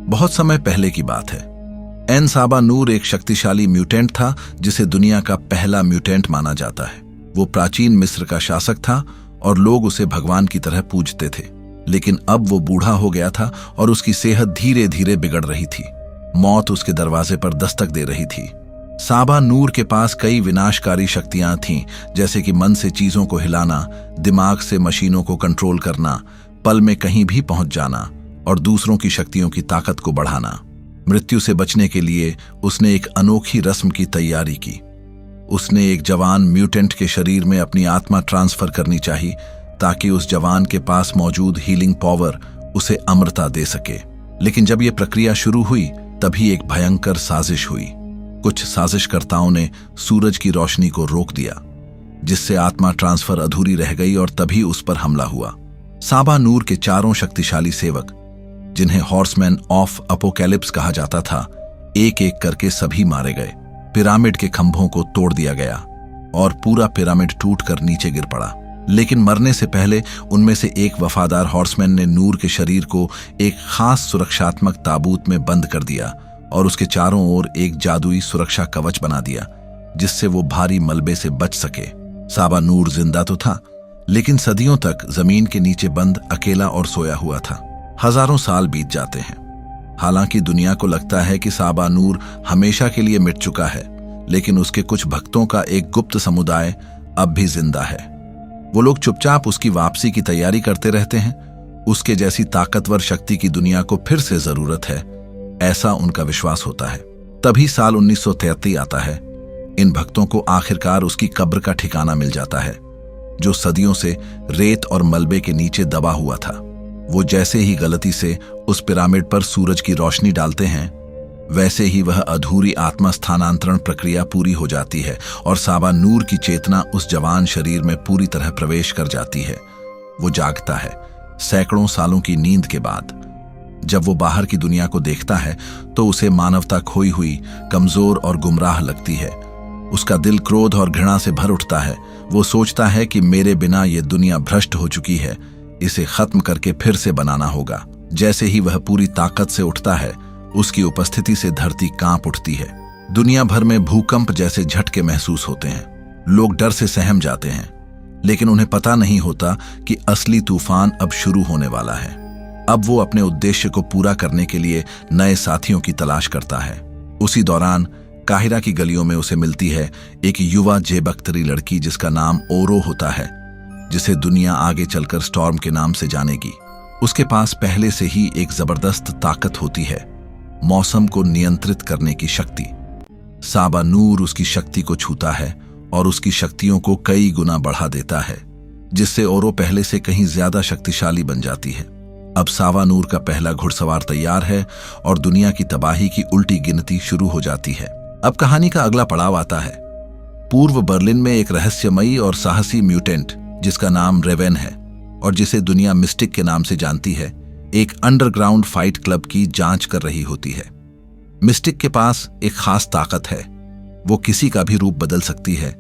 बहुत समय पहले की बात है। एन साबा नूर एक शक्तिशाली म्यूटेंट था जिसे दुनिया का पहला म्यूटेंट माना जाता है। वो प्राचीन मिस्र का शासक था और लोग उसे भगवान की तरह पूजते थे। लेकिन अब वो बूढ़ा हो गया था और उसकी सेहत धीरे धीरे बिगड़ रही थी। मौत उसके दरवाजे पर दस्तक दे रही थी। साबा नूर के पास कई विनाशकारी शक्तियां थीं, जैसे कि मन से चीजों को हिलाना, दिमाग से मशीनों को कंट्रोल करना, पल में कहीं भी पहुंच जाना और दूसरों की शक्तियों की ताकत को बढ़ाना। मृत्यु से बचने के लिए उसने एक अनोखी रस्म की तैयारी की। उसने एक जवान म्यूटेंट के शरीर में अपनी आत्मा ट्रांसफर करनी चाहिए ताकि उस जवान के पास मौजूद हीलिंग पावर उसे अमरता दे सके। लेकिन जब यह प्रक्रिया शुरू हुई तभी एक भयंकर साजिश हुई। कुछ साजिशकर्ताओं ने सूरज की रोशनी को रोक दिया, जिससे आत्मा ट्रांसफर अधूरी रह गई और तभी उस पर हमला हुआ। साबा नूर के चारों शक्तिशाली सेवक, जिन्हें हॉर्समैन ऑफ अपोकैलिप्स कहा जाता था, एक एक करके सभी मारे गए। पिरामिड के खंभों को तोड़ दिया गया और पूरा पिरामिड टूटकर नीचे गिर पड़ा। लेकिन मरने से पहले उनमें से एक वफादार हॉर्समैन ने नूर के शरीर को एक खास सुरक्षात्मक ताबूत में बंद कर दिया और उसके चारों ओर एक जादुई सुरक्षा कवच बना दिया, जिससे वो भारी मलबे से बच सके। साबा नूर जिंदा तो था, लेकिन सदियों तक जमीन के नीचे बंद, अकेला और सोया हुआ था। हजारों साल बीत जाते हैं। हालांकि दुनिया को लगता है कि साबा नूर हमेशा के लिए मिट चुका है, लेकिन उसके कुछ भक्तों का एक गुप्त समुदाय अब भी जिंदा है। वो लोग चुपचाप उसकी वापसी की तैयारी करते रहते हैं। उसके जैसी ताकतवर शक्ति की दुनिया को फिर से जरूरत है, ऐसा उनका विश्वास होता है। तभी साल 1933 आता है। इन भक्तों को आखिरकार उसकी कब्र का ठिकाना मिल जाता है, जो सदियों से रेत और मलबे के नीचे दबा हुआ था। वो जैसे ही गलती से उस पिरामिड पर सूरज की रोशनी डालते हैं, वैसे ही वह अधूरी आत्मा स्थानांतरण प्रक्रिया पूरी हो जाती है और साबा नूर की चेतना उस जवान शरीर में पूरी तरह प्रवेश कर जाती है। वो जागता है सैकड़ों सालों की नींद के बाद। जब वो बाहर की दुनिया को देखता है तो उसे मानवता खोई हुई, कमजोर और गुमराह लगती है। उसका दिल क्रोध और घृणा से भर उठता है। वो सोचता है कि मेरे बिना ये दुनिया भ्रष्ट हो चुकी है, इसे खत्म करके फिर से बनाना होगा। जैसे ही वह पूरी ताकत से उठता है, उसकी उपस्थिति से धरती कांप उठती है। दुनिया भर में भूकंप जैसे झटके महसूस होते हैं। लोग डर से सहम जाते हैं, लेकिन उन्हें पता नहीं होता कि असली तूफान अब शुरू होने वाला है। अब वो अपने उद्देश्य को पूरा करने के लिए नए साथियों की तलाश करता है। उसी दौरान काहिरा की गलियों में उसे मिलती है एक युवा जेबख्तरी लड़की, जिसका नाम ओरो होता है, जिसे दुनिया आगे चलकर स्टॉर्म के नाम से जानेगी। उसके पास पहले से ही एक जबरदस्त ताकत होती है, मौसम को नियंत्रित करने की शक्ति। साबा नूर उसकी शक्ति को छूता है और उसकी शक्तियों को कई गुना बढ़ा देता है, जिससे ओरो पहले से कहीं ज्यादा शक्तिशाली बन जाती है। अब साबा नूर का पहला घुड़सवार तैयार है और दुनिया की तबाही की उल्टी गिनती शुरू हो जाती है। अब कहानी का अगला पड़ाव आता है। पूर्व बर्लिन में एक रहस्यमयी और साहसी म्यूटेंट, जिसका नाम रेवेन है और जिसे दुनिया मिस्टिक के नाम से जानती है, एक अंडरग्राउंड फाइट क्लब की जांच कर रही होती है। मिस्टिक के पास एक खास ताकत है, वो किसी का भी रूप बदल सकती है।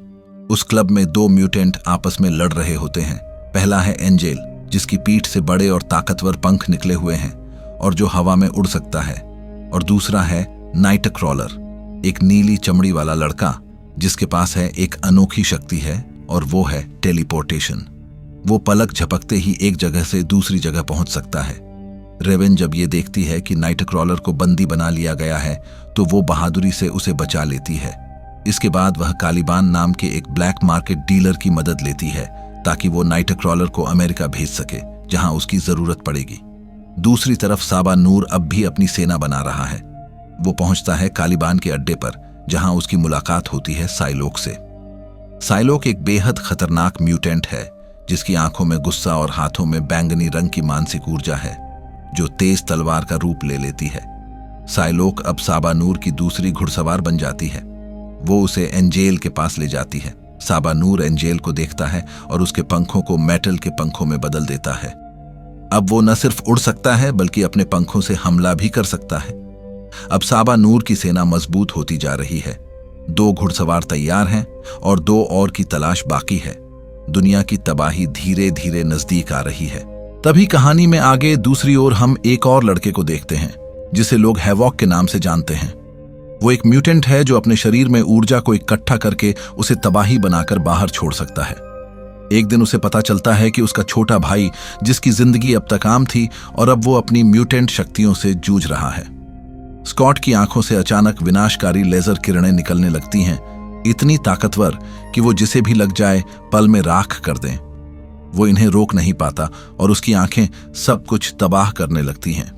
उस क्लब में दो म्यूटेंट आपस में लड़ रहे होते हैं। पहला है एंजेल, जिसकी पीठ से बड़े और ताकतवर पंख निकले हुए हैं और जो हवा में उड़ सकता है, और दूसरा है नाइटक्रॉलर, एक नीली चमड़ी वाला लड़का जिसके पास है एक अनोखी शक्ति है और वो है टेलीपोर्टेशन। वो पलक झपकते ही एक जगह से दूसरी जगह पहुंच सकता है। रेवेन जब ये देखती है कि नाइटक्रॉलर को बंदी बना लिया गया है तो वो बहादुरी से उसे बचा लेती है। इसके बाद वह कालिबान नाम के एक ब्लैक मार्केट डीलर की मदद लेती है ताकि वो नाइटक्रॉलर को अमेरिका भेज सके, जहां उसकी जरूरत पड़ेगी। दूसरी तरफ साबा नूर अब भी अपनी सेना बना रहा है। वो पहुंचता है कालिबान के अड्डे पर, जहां उसकी मुलाकात होती है साइलोक से। साइलोक एक बेहद खतरनाक म्यूटेंट है, जिसकी आंखों में गुस्सा और हाथों में बैंगनी रंग की मानसिक ऊर्जा है, जो तेज तलवार का रूप ले लेती है। साइलोक अब साबा नूर की दूसरी घुड़सवार बन जाती है। वो उसे एंजेल के पास ले जाती है। साबा नूर एंजेल को देखता है और उसके पंखों को मेटल के पंखों में बदल देता है। अब वो न सिर्फ उड़ सकता है बल्कि अपने पंखों से हमला भी कर सकता है। अब साबा नूर की सेना मजबूत होती जा रही है। 2 घुड़सवार तैयार हैं और 2 और की तलाश बाकी है। दुनिया की तबाही धीरे धीरे नजदीक आ रही है। तभी कहानी में आगे दूसरी ओर हम एक और लड़के को देखते हैं, जिसे लोग हैवॉक के नाम से जानते हैं। वो एक म्यूटेंट है जो अपने शरीर में ऊर्जा को इकट्ठा करके उसे तबाही बनाकर बाहर छोड़ सकता है। एक दिन उसे पता चलता है कि उसका छोटा भाई, जिसकी जिंदगी अब तक आम थी और अब वो अपनी म्यूटेंट शक्तियों से जूझ रहा है। स्कॉट की आंखों से अचानक विनाशकारी लेजर किरणें निकलने लगती हैं, इतनी ताकतवर कि वो जिसे भी लग जाए पल में राख कर दें। वो इन्हें रोक नहीं पाता और उसकी आंखें सब कुछ तबाह करने लगती हैं।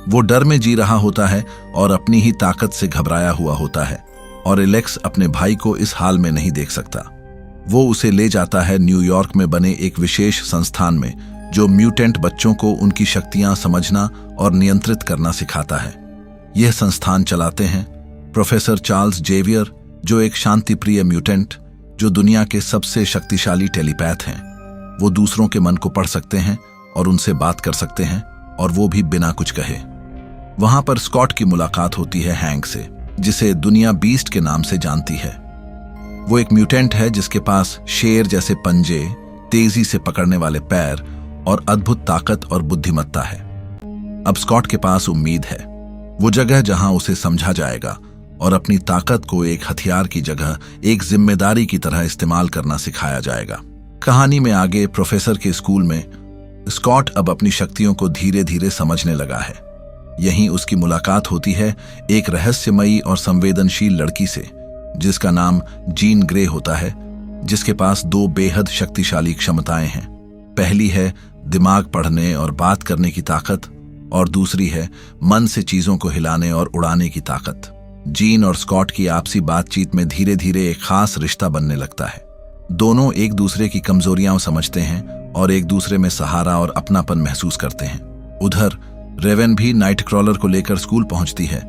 वो डर में जी रहा होता है और अपनी ही ताकत से घबराया हुआ होता है, और एलेक्स अपने भाई को इस हाल में नहीं देख सकता। वो उसे ले जाता है न्यूयॉर्क में बने एक विशेष संस्थान में, जो म्यूटेंट बच्चों को उनकी शक्तियां समझना और नियंत्रित करना सिखाता है। यह संस्थान चलाते हैं प्रोफेसर चार्ल्स जेवियर, जो एक शांतिप्रिय म्यूटेंट, जो दुनिया के सबसे शक्तिशाली टेलीपैथ हैं। वो दूसरों के मन को पढ़ सकते हैं और उनसे बात कर सकते हैं, और वो भी बिना कुछ कहे। वहां पर स्कॉट की मुलाकात होती है हैंक से, जिसे दुनिया बीस्ट के नाम से जानती है। वो एक म्यूटेंट है जिसके पास शेर जैसे पंजे, तेजी से पकड़ने वाले पैर और अद्भुत ताकत और बुद्धिमत्ता है। अब स्कॉट के पास उम्मीद है, वो जगह जहां उसे समझा जाएगा और अपनी ताकत को एक हथियार की जगह एक जिम्मेदारी की तरह इस्तेमाल करना सिखाया जाएगा। कहानी में आगे प्रोफेसर के स्कूल में स्कॉट अब अपनी शक्तियों को धीरे धीरे समझने लगा है। यहीं उसकी मुलाकात होती है एक रहस्यमयी और संवेदनशील लड़की से, जिसका नाम जीन ग्रे होता है, जिसके पास दो बेहद शक्तिशाली क्षमताएं हैं। पहली है दिमाग पढ़ने और बात करने की ताकत, और दूसरी है मन से चीजों को हिलाने और उड़ाने की ताकत। जीन और स्कॉट की आपसी बातचीत में धीरे धीरे एक खास रिश्ता बनने लगता है। दोनों एक दूसरे की कमजोरियां समझते हैं और एक दूसरे में सहारा और अपनापन महसूस करते हैं। उधर रेवेन भी नाइटक्रॉलर को लेकर स्कूल पहुंचती है,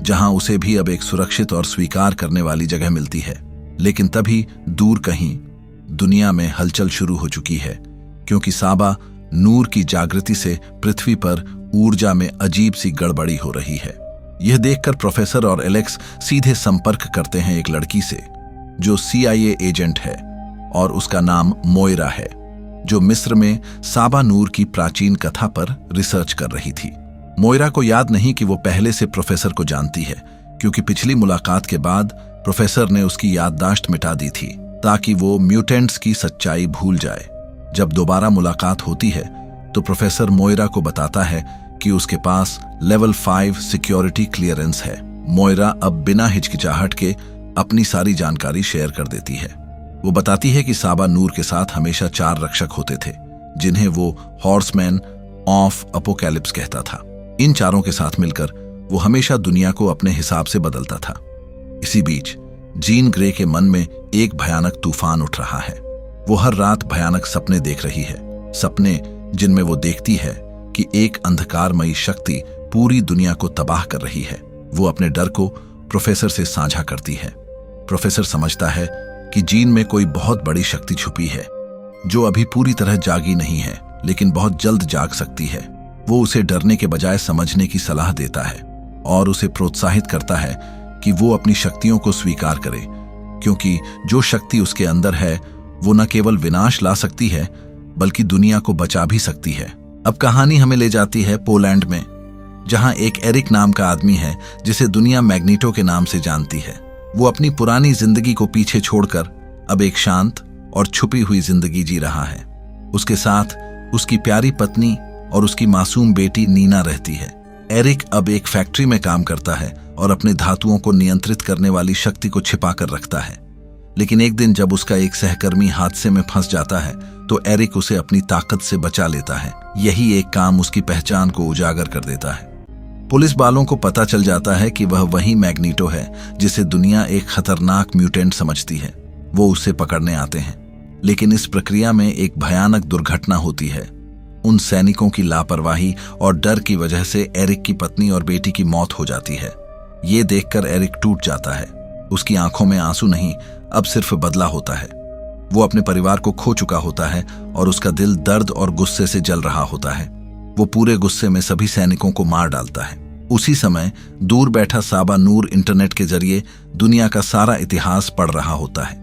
जहां उसे भी अब एक सुरक्षित और स्वीकार करने वाली जगह मिलती है। लेकिन तभी दूर कहीं दुनिया में हलचल शुरू हो चुकी है, क्योंकि साबा नूर की जागृति से पृथ्वी पर ऊर्जा में अजीब सी गड़बड़ी हो रही है। यह देखकर प्रोफेसर और एलेक्स सीधे संपर्क करते हैं एक लड़की से, जो CIA एजेंट है, और उसका नाम मोयरा है, जो मिस्र में साबा नूर की प्राचीन कथा पर रिसर्च कर रही थी। मोयरा को याद नहीं कि वो पहले से प्रोफेसर को जानती है, क्योंकि पिछली मुलाकात के बाद प्रोफेसर ने उसकी याददाश्त मिटा दी थी ताकि वो म्यूटेंट्स की सच्चाई भूल जाए। जब दोबारा मुलाकात होती है तो प्रोफेसर मोयरा को बताता है कि उसके पास लेवल 5 सिक्योरिटी क्लियरेंस है। मोयरा अब बिना हिचकिचाहट के अपनी सारी जानकारी शेयर कर देती है। वो बताती है कि साबा नूर के साथ हमेशा 4 रक्षक होते थे, जिन्हें वो हॉर्समैन ऑफ अपोकैलिप्स कहता था। इन चारों के साथ मिलकर वो हमेशा दुनिया को अपने हिसाब से बदलता था। इसी बीच जीन ग्रे के मन में एक भयानक तूफान उठ रहा है। वो हर रात भयानक सपने देख रही है, सपने जिनमें वो देखती है कि एक अंधकारमयी शक्ति पूरी दुनिया को तबाह कर रही है। वो अपने डर को प्रोफेसर से साझा करती है। प्रोफेसर समझता है कि जीन में कोई बहुत बड़ी शक्ति छुपी है, जो अभी पूरी तरह जागी नहीं है, लेकिन बहुत जल्द जाग सकती है। वो उसे डरने के बजाय समझने की सलाह देता है और उसे प्रोत्साहित करता है कि वो अपनी शक्तियों को स्वीकार करे, क्योंकि जो शक्ति उसके अंदर है वो न केवल विनाश ला सकती है, बल्कि दुनिया को बचा भी सकती है। अब कहानी हमें ले जाती है पोलैंड में, जहां एक एरिक नाम का आदमी है, जिसे दुनिया मैग्नीटो के नाम से जानती है। वो अपनी पुरानी जिंदगी को पीछे छोड़कर अब एक शांत और छुपी हुई जिंदगी जी रहा है। उसके साथ उसकी प्यारी पत्नी और उसकी मासूम बेटी नीना रहती है। एरिक अब एक फैक्ट्री में काम करता है और अपने धातुओं को नियंत्रित करने वाली शक्ति को छिपा कर रखता है। लेकिन एक दिन जब उसका एक सहकर्मी हादसे में फंस जाता है तो एरिक उसे अपनी ताकत से बचा लेता है। यही एक काम उसकी पहचान को उजागर कर देता है। पुलिस वालों को पता चल जाता है कि वह वही मैग्नीटो है जिसे दुनिया एक खतरनाक म्यूटेंट समझती है। वो उसे पकड़ने आते हैं, लेकिन इस प्रक्रिया में एक भयानक दुर्घटना होती है। उन सैनिकों की लापरवाही और डर की वजह से एरिक की पत्नी और बेटी की मौत हो जाती है। ये देखकर एरिक टूट जाता है। उसकी आंखों में आंसू नहीं, अब सिर्फ बदला होता है। वो अपने परिवार को खो चुका होता है और उसका दिल दर्द और गुस्से से जल रहा होता है। वो पूरे गुस्से में सभी सैनिकों को मार डालता है। उसी समय दूर बैठा साबा नूर इंटरनेट के जरिए दुनिया का सारा इतिहास पढ़ रहा होता है।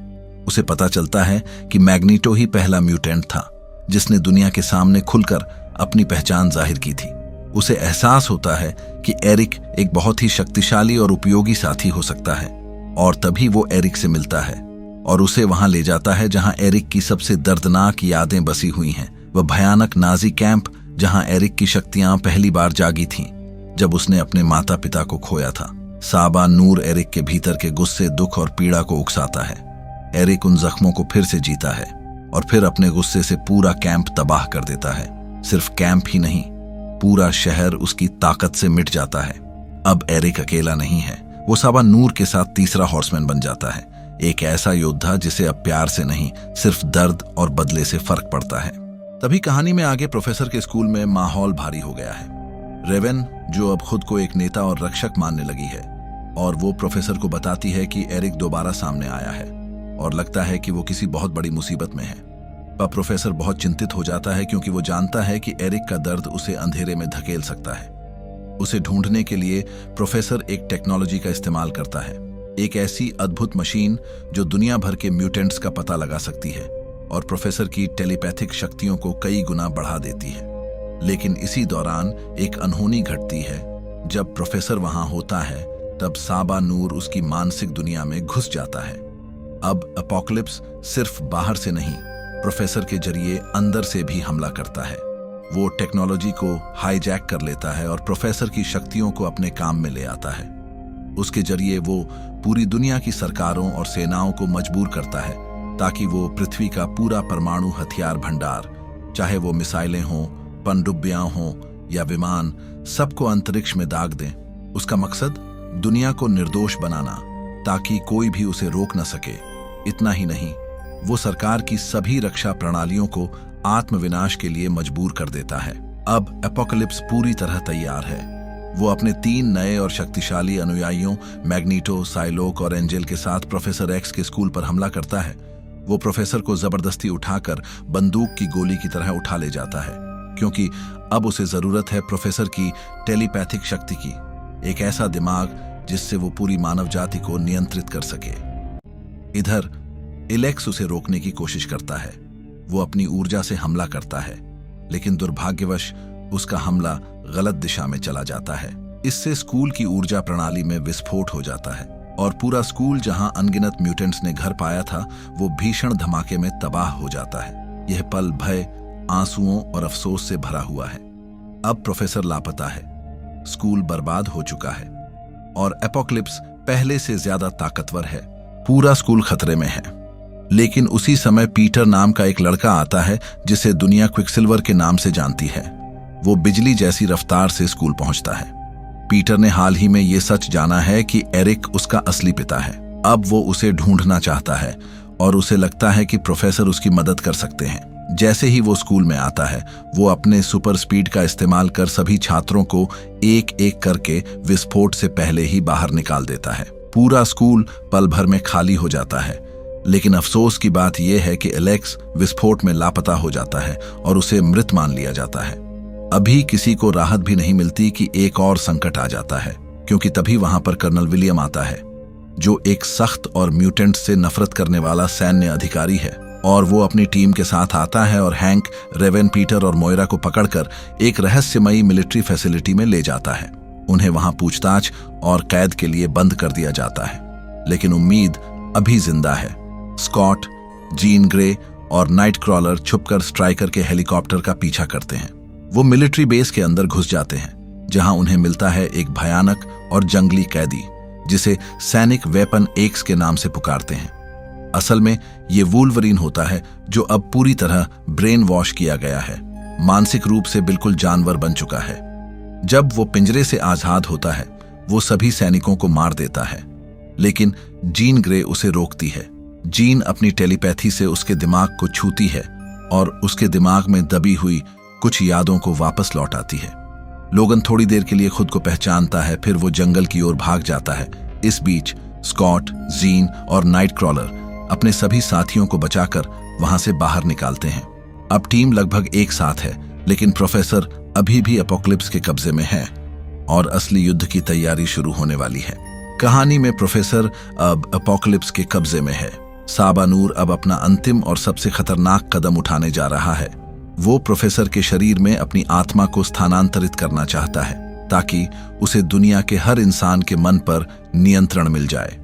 उसे पता चलता है कि मैग्नीटो ही पहला म्यूटेंट था जिसने दुनिया के सामने खुलकर अपनी पहचान जाहिर की थी। उसे एहसास होता है कि एरिक एक बहुत ही शक्तिशाली और उपयोगी साथी हो सकता है, और तभी वो एरिक से मिलता है और उसे वहां ले जाता है जहां एरिक की सबसे दर्दनाक यादें बसी हुई हैं। वह भयानक नाजी कैंप जहां एरिक की शक्तियां पहली बार जागी थीं जब उसने अपने माता पिता को खोया था। साबा नूर एरिक के भीतर के गुस्से, दुख और पीड़ा को उकसाता है। एरिक उन जख्मों को फिर से जीता है और फिर अपने गुस्से से पूरा कैंप तबाह कर देता है। सिर्फ कैंप ही नहीं, पूरा शहर उसकी ताकत से मिट जाता है। अब एरिक अकेला नहीं है, वो साबा नूर के साथ तीसरा हॉर्समैन बन जाता है, एक ऐसा योद्धा जिसे अब प्यार से नहीं, सिर्फ दर्द और बदले से फर्क पड़ता है। तभी कहानी में आगे प्रोफेसर के स्कूल में माहौल भारी हो गया है। रेवेन, जो अब खुद को एक नेता और रक्षक मानने लगी है, और वो प्रोफेसर को बताती है कि एरिक दोबारा सामने आया है और लगता है कि वो किसी बहुत बड़ी मुसीबत में है। पर प्रोफेसर बहुत चिंतित हो जाता है क्योंकि वो जानता है कि एरिक का दर्द उसे अंधेरे में धकेल सकता है। उसे ढूंढने के लिए प्रोफेसर एक टेक्नोलॉजी का इस्तेमाल करता है, एक ऐसी अद्भुत मशीन जो दुनिया भर के म्यूटेंट्स का पता लगा सकती है और प्रोफेसर की टेलीपैथिक शक्तियों को कई गुना बढ़ा देती है। लेकिन इसी दौरान एक अनहोनी घटती है। जब प्रोफेसर वहां होता है तब साबा नूर उसकी मानसिक दुनिया में घुस जाता है। अब एपोकलिप्स सिर्फ बाहर से नहीं, प्रोफेसर के जरिए अंदर से भी हमला करता है। वो टेक्नोलॉजी को हाईजैक कर लेता है और प्रोफेसर की शक्तियों को अपने काम में ले आता है। उसके जरिए वो पूरी दुनिया की सरकारों और सेनाओं को मजबूर करता है ताकि वो पृथ्वी का पूरा परमाणु हथियार भंडार, चाहे वो मिसाइलें हों, पनडुब्बियां हों या विमान, सबको अंतरिक्ष में दाग दें। उसका मकसद दुनिया को निर्दोष बनाना ताकि कोई भी उसे रोक न सके। इतना ही नहीं, वो सरकार की सभी रक्षा प्रणालियों को आत्मविनाश के लिए मजबूर कर देता है। अब एपोकलिप्स पूरी तरह तैयार है। वो अपने 3 नए और शक्तिशाली अनुयायियों मैग्नीटो, साइलोक और एंजेल के साथ प्रोफेसर एक्स के स्कूल पर हमला करता है। वो प्रोफेसर को जबरदस्ती उठाकर बंदूक की गोली की तरह उठा ले जाता है क्योंकि अब उसे जरूरत है प्रोफेसर की टेलीपैथिक शक्ति की, एक ऐसा दिमाग जिससे वो पूरी मानव जाति को नियंत्रित कर सके। इधर इलेक्स उसे रोकने की कोशिश करता है। वो अपनी ऊर्जा से हमला करता है, लेकिन दुर्भाग्यवश उसका हमला गलत दिशा में चला जाता है। इससे स्कूल की ऊर्जा प्रणाली में विस्फोट हो जाता है और पूरा स्कूल, जहां अनगिनत म्यूटेंट्स ने घर पाया था, वो भीषण धमाके में तबाह हो जाता है। यह पल भय, आंसुओं और अफसोस से भरा हुआ है। अब प्रोफेसर लापता है, स्कूल बर्बाद हो चुका है और एपोकलिप्स पहले से ज्यादा ताकतवर है। पूरा स्कूल खतरे में है। लेकिन उसी समय पीटर नाम का एक लड़का आता है जिसे दुनिया क्विकसिल्वर के नाम से जानती है। वो बिजली जैसी रफ्तार से स्कूल पहुंचता है। पीटर ने हाल ही में ये सच जाना है कि एरिक उसका असली पिता है। अब वो उसे ढूंढना चाहता है और उसे लगता है कि प्रोफेसर उसकी मदद कर सकते हैं। जैसे ही वो स्कूल में आता है, वो अपने सुपर स्पीड का इस्तेमाल कर सभी छात्रों को एक एक करके विस्फोट से पहले ही बाहर निकाल देता है। पूरा स्कूल पल भर में खाली हो जाता है। लेकिन अफसोस की बात यह है कि एलेक्स विस्फोट में लापता हो जाता है और उसे मृत मान लिया जाता है। अभी किसी को राहत भी नहीं मिलती कि एक और संकट आ जाता है, क्योंकि तभी वहां पर कर्नल विलियम आता है, जो एक सख्त और म्यूटेंट से नफरत करने वाला सैन्य अधिकारी है। और वो अपनी टीम के साथ आता है और हैंक, रेवेन, पीटर और मोयरा को पकड़कर एक रहस्यमयी मिलिट्री फैसिलिटी में ले जाता है। उन्हें वहां पूछताछ और कैद के लिए बंद कर दिया जाता है। लेकिन उम्मीद अभी जिंदा है। स्कॉट, जीन ग्रे और नाइट क्रॉलर छुपकर स्ट्राइकर के हेलीकॉप्टर का पीछा करते हैं। वो मिलिट्री बेस के अंदर घुस जाते हैं, जहां उन्हें मिलता है एक भयानक और जंगली कैदी, जिसे सैनिक वेपन एक्स के नाम से पुकारते हैं। असल में ये वुल्वरीन होता है, जो अब पूरी तरह ब्रेन वॉश किया गया है, मानसिक रूप से बिल्कुल जानवर बन चुका है। जब वो पिंजरे से आजाद होता है, वो सभी सैनिकों को मार देता है, लेकिन जीन ग्रे उसे रोकती है। जीन अपनी टेलीपैथी से उसके दिमाग को छूती है और उसके दिमाग में दबी हुई कुछ यादों को वापस लौटाती है। लोगन थोड़ी देर के लिए खुद को पहचानता है, फिर वो जंगल की ओर भाग जाता है। इस बीच स्कॉट, जीन और नाइट क्रॉलर अपने सभी साथियों को बचाकर वहां से बाहर निकालते हैं। अब टीम लगभग एक साथ है, लेकिन प्रोफेसर अभी भी एपोकलिप्स के कब्जे में है और असली युद्ध की तैयारी शुरू होने वाली है। कहानी में प्रोफेसर अब एपोकलिप्स के कब्जे में है। साबा नूर अब अपना अंतिम और सबसे खतरनाक कदम उठाने जा रहा है। वो प्रोफेसर के शरीर में अपनी आत्मा को स्थानांतरित करना चाहता है ताकि उसे दुनिया के हर इंसान के मन पर नियंत्रण मिल जाए।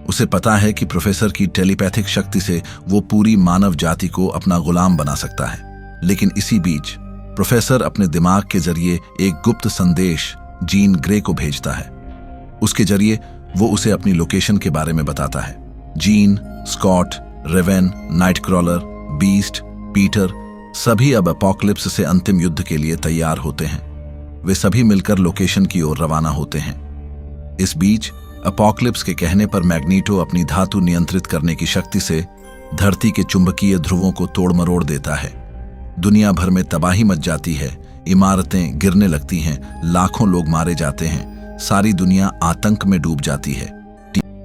उसे पता है कि प्रोफेसर की टेलीपैथिक शक्ति से वो पूरी मानव जाति को अपना गुलाम बना सकता है। लेकिन इसी बीच प्रोफेसर अपने दिमाग के जरिए एक गुप्त संदेश जीन ग्रे को भेजता है। उसके जरिए वो उसे अपनी लोकेशन के बारे में बताता है। Jean, Scott, Raven, Nightcrawler, Beast, Peter सभी अब अपोकलिप्स से अंतिम युद्ध के लिए तैयार होते हैं। वे सभी मिलकर लोकेशन की ओर रवाना होते हैं। इस बीच अपोकलिप्स के कहने पर मैग्नीटो अपनी धातु नियंत्रित करने की शक्ति से धरती के चुंबकीय ध्रुवों को तोड़ मरोड़ देता है। दुनिया भर में तबाही मच जाती है, इमारतें गिरने लगती हैं, लाखों लोग मारे जाते हैं, सारी दुनिया आतंक में डूब जाती है।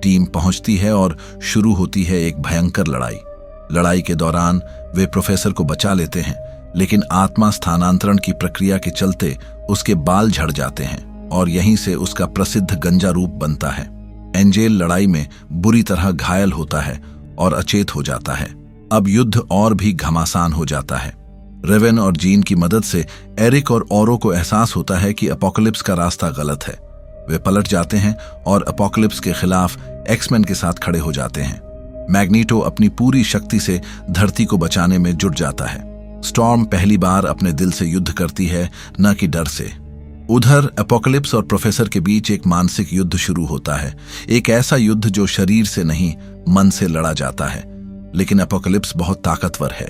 टीम पहुंचती है और शुरू होती है एक भयंकर लड़ाई। लड़ाई के दौरान वे प्रोफेसर को बचा लेते हैं, लेकिन आत्मा स्थानांतरण की प्रक्रिया के चलते उसके बाल झड़ जाते हैं और यहीं से उसका प्रसिद्ध गंजा रूप बनता है। एंजेल लड़ाई में बुरी तरह घायल होता है और अचेत हो जाता है। अब युद्ध और भी घमासान हो जाता है। रेवेन और जीन की मदद से एरिक और ओरो को एहसास होता है कि अपोकलिप्स का रास्ता गलत है। वे पलट जाते हैं और अपोकलिप्स के खिलाफ एक्समैन के साथ खड़े हो जाते हैं। मैग्नीटो अपनी पूरी शक्ति से धरती को बचाने में जुट जाता है। स्टॉर्म पहली बार अपने दिल से युद्ध करती है, न कि डर से। उधर अपोकलिप्स और प्रोफेसर के बीच एक मानसिक युद्ध शुरू होता है, एक ऐसा युद्ध जो शरीर से नहीं मन से लड़ा जाता है। लेकिन अपोकलिप्स बहुत ताकतवर है।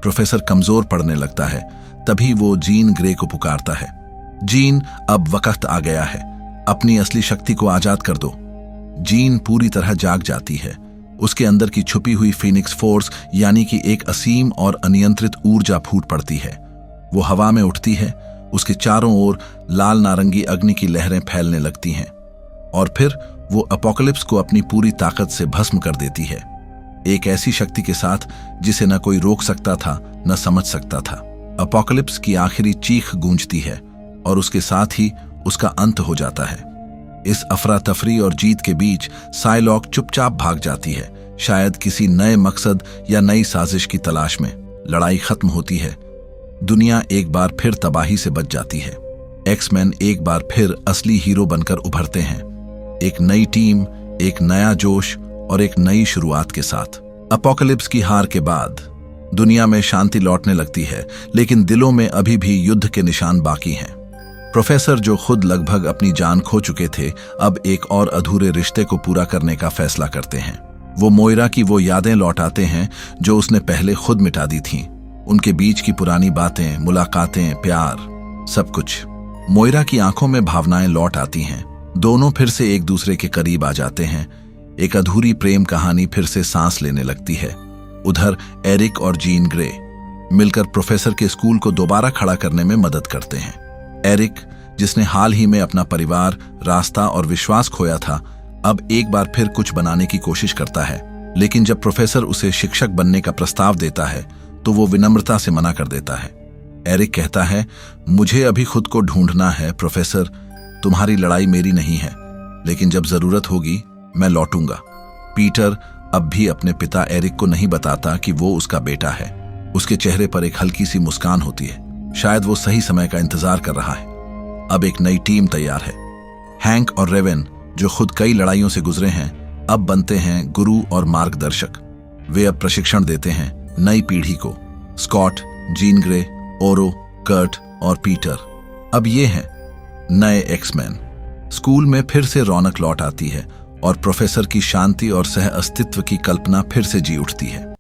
प्रोफेसर कमजोर पड़ने लगता है। तभी वो जीन ग्रे को पुकारता है। जीन, अब वक्त आ गया है, अपनी असली शक्ति को आजाद कर दो। जीन पूरी तरह जाग जाती है। उसके अंदर की छुपी हुई फीनिक्स फोर्स यानी कि एक असीम और अनियंत्रित ऊर्जा फूट पड़ती है। वो हवा में उठती है, उसके चारों ओर लाल नारंगी अग्नि की लहरें फैलने लगती हैं और फिर वो अपोकलिप्स को अपनी पूरी ताकत से भस्म कर देती है। एक ऐसी शक्ति के साथ जिसे न कोई रोक सकता था न समझ सकता था। अपोकलिप्स की आखिरी चीख गूंजती है और उसके साथ ही उसका अंत हो जाता है। इस अफरा तफरी और जीत के बीच साइलॉक चुपचाप भाग जाती है, शायद किसी नए मकसद या नई साजिश की तलाश में। लड़ाई खत्म होती है। दुनिया एक बार फिर तबाही से बच जाती है। एक्समैन एक बार फिर असली हीरो बनकर उभरते हैं, एक नई टीम, एक नया जोश और एक नई शुरुआत के साथ। अपोकलिप्स की हार के बाद दुनिया में शांति लौटने लगती है, लेकिन दिलों में अभी भी युद्ध के निशान बाकी हैं। प्रोफेसर, जो खुद लगभग अपनी जान खो चुके थे, अब एक और अधूरे रिश्ते को पूरा करने का फैसला करते हैं। वो मोइरा की वो यादें लौटाते हैं जो उसने पहले खुद मिटा दी थीं। उनके बीच की पुरानी बातें, मुलाकातें, प्यार, सब कुछ। मोइरा की आंखों में भावनाएं लौट आती हैं। दोनों फिर से एक दूसरे के करीब आ जाते हैं। एक अधूरी प्रेम कहानी फिर से सांस लेने लगती है। उधर एरिक और जीन ग्रे मिलकर प्रोफेसर के स्कूल को दोबारा खड़ा करने में मदद करते हैं। एरिक, जिसने हाल ही में अपना परिवार, रास्ता और विश्वास खोया था, अब एक बार फिर कुछ बनाने की कोशिश करता है। लेकिन जब प्रोफेसर उसे शिक्षक बनने का प्रस्ताव देता है तो वो विनम्रता से मना कर देता है। एरिक कहता है, मुझे अभी खुद को ढूंढना है प्रोफेसर, तुम्हारी लड़ाई मेरी नहीं है, लेकिन जब जरूरत होगी मैं लौटूंगा। पीटर अब भी अपने पिता एरिक को नहीं बताता कि वो उसका बेटा है। उसके चेहरे पर एक हल्की सी मुस्कान होती है, शायद वो सही समय का इंतजार कर रहा है। अब एक नई टीम तैयार है। हैंक और रेवेन, जो खुद कई लड़ाइयों से गुजरे हैं, अब बनते हैं गुरु और मार्गदर्शक। वे अब प्रशिक्षण देते हैं नई पीढ़ी को। स्कॉट, जीन ग्रे, ओरो, कर्ट और पीटर, अब ये हैं नए एक्समैन। स्कूल में फिर से रौनक लौट आती है और प्रोफेसर की शांति और सह अस्तित्व की कल्पना फिर से जी उठती है।